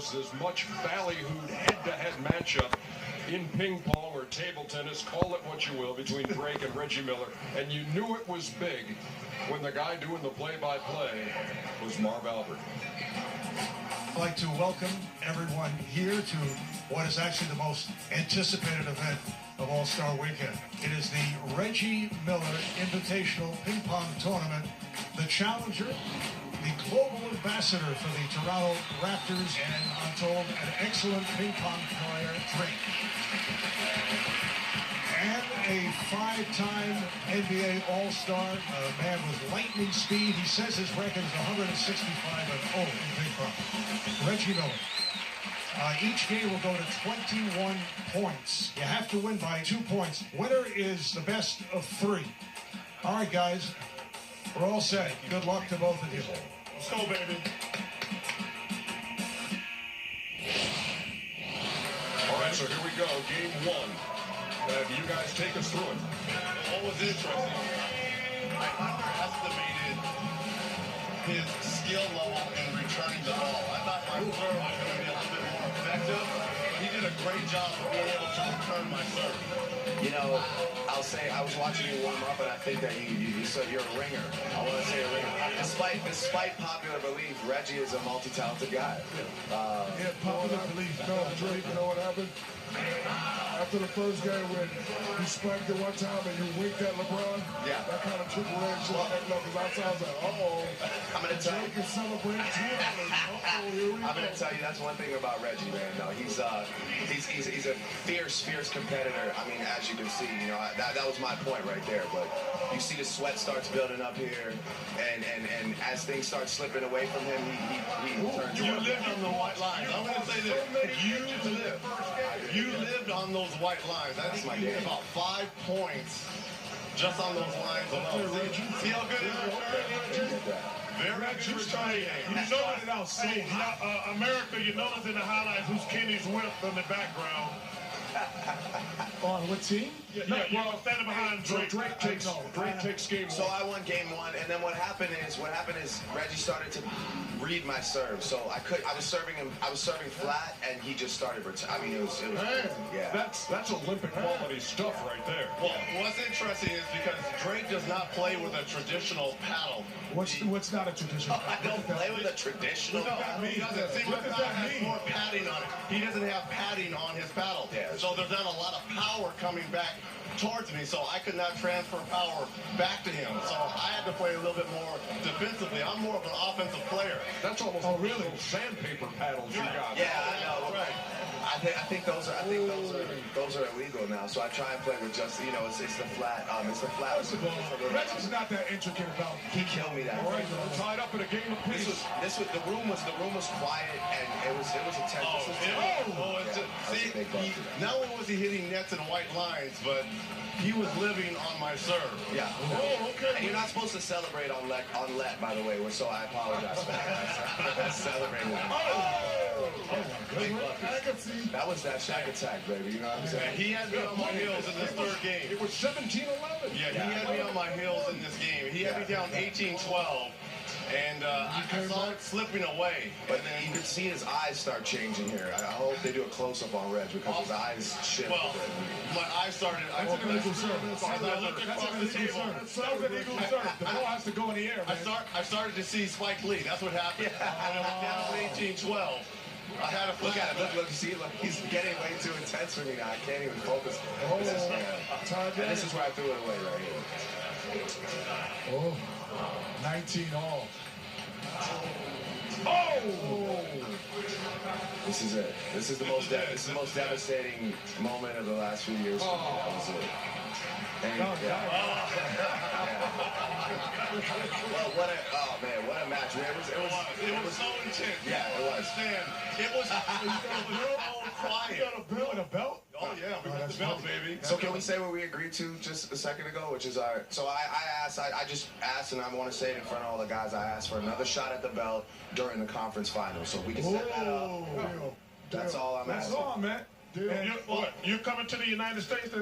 was as much ballyhooed head-to-head matchup in ping pong or table tennis, call it what you will, between Drake and Reggie Miller, and you knew it was big when the guy doing the play-by-play was Marv Albert. I'd like to welcome everyone here to what is actually the most anticipated event of All-Star Weekend. It is the Reggie Miller Invitational Ping Pong Tournament. The challenger, the global ambassador for the Toronto Raptors, and I'm told an excellent ping pong player, Drake. And a five-time NBA All-Star, a man with lightning speed. He says his record is 165-0 in ping pong. Reggie Miller. Each game will go to 21 points. You have to win by 2 points. Winner is the best of 3. All right, guys. We're all set. Good luck to both of you. Let's go, baby. All right, so here we go. Game 1. You guys take us through it. What was interesting, I underestimated his skill level in returning the ball. I thought my serve was going to be a little bit more effective, but he did a great job of being able to return my serve. You know, I'll say I was watching you warm up, and I think that you said you're a ringer. I want to say a ringer. Despite popular belief, Reggie is a multi-talented guy. Yeah, popular belief. No, Drake, you know what happened? After the first game when you spiked it one time and you winked at LeBron, yeah, that kind of triple red shit that look, because I was like, I'm gonna tell Drake is celebrating too. I'm gonna tell you that's one thing about Reggie, man. No, he's a fierce competitor. I mean, as you can see, you know, that was my point right there. But you see the sweat starts building up here, and as things start slipping away from him, he turns. You lived on the white lines. I'm gonna say this. You lived on those white lines. I think you did about 5 points just on those lines alone. See how good it is? Very good trying. You started out so hot. America, you notice in the highlights who's Kenny's whip in the background. On what team? Well, standing behind Drake. Drake takes game 1. So I won game 1, and then what happened is Reggie started to read my serve. So I was serving flat, and he just started. I mean, it was yeah. That's Olympic quality stuff right there. Well, what's interesting is because Drake does not play with a traditional paddle. What's not a traditional paddle? I don't play with a traditional paddle. He doesn't. See, what that has more padding on it. He doesn't have padding on his paddle. Yeah, so there's not a lot of power coming back towards me, so I could not transfer power back to him. So I had to play a little bit more defensively. I'm more of an offensive player. That's almost really sandpaper paddles you got. Yeah, I know. Right. I think those are illegal now. So I try and play with just it's the flat. First of all, Reggie's not that intricate about. He killed me that. All right, tied up in a game of peace. The room was quiet, and it was intense. Not only was he hitting nets and white lines, but he was living on my serve. Yeah. Oh, okay. And you're not supposed to celebrate on let, by the way. So I apologize for that. Celebrating. That was that Shaq attack, baby. You know what I'm saying? He had me on my heels in this third game. It was 17-11. Yeah, he had me on my heels in this game. He had me down 18-12. And I saw it slipping away. But then you could see his eyes start changing here. I hope they do a close-up on Reg because his eyes shift. Well, my eyes started. That's an illegal serve. I looked across the table. That's an illegal serve. The ball has to go in the air, man. I started to see Spike Lee. That's what happened. And I was down 18-12. I had a look at him. Look, see, he's getting way too intense for me now. I can't even focus. This is where I threw it away right here. Oh, 19 all. Oh! This is it. This is the most devastating moment of the last few years. That was it. Well, what a match, man. It was so intense. Yeah, it was. It was all quiet. You got a belt? Oh, yeah, we got the belt, baby. So can we say what we agreed to just a second ago, which is our... So I just asked, and I want to say it in front of all the guys, I asked for another shot at the belt during the conference finals, so we can set that up. That's all I'm asking. That's all, man. You're coming to the United States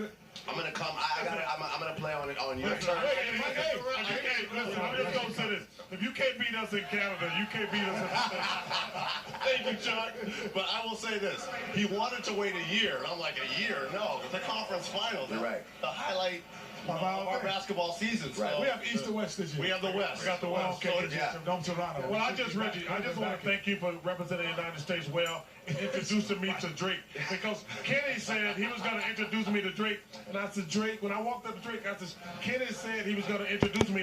I'm gonna come. I'm gonna play on it on your turn. Hey, listen, I'm just gonna say this. If you can't beat us in Canada, you can't beat us in Thank you, Chuck. But I will say this. He wanted to wait a year. I'm like, a year? No. It's the conference finals. You're right. The highlight of our basketball season. Right. So We have East and West this year. we have the West. We got the West. So did you. Yeah. Don't Toronto. Well, Reggie, I just want to thank you for representing the United States well and introducing me to Drake. Because Kenny said he was going to introduce me to Drake. And I said, Drake, when I walked up to Drake, I said, Kenny said he was going to introduce me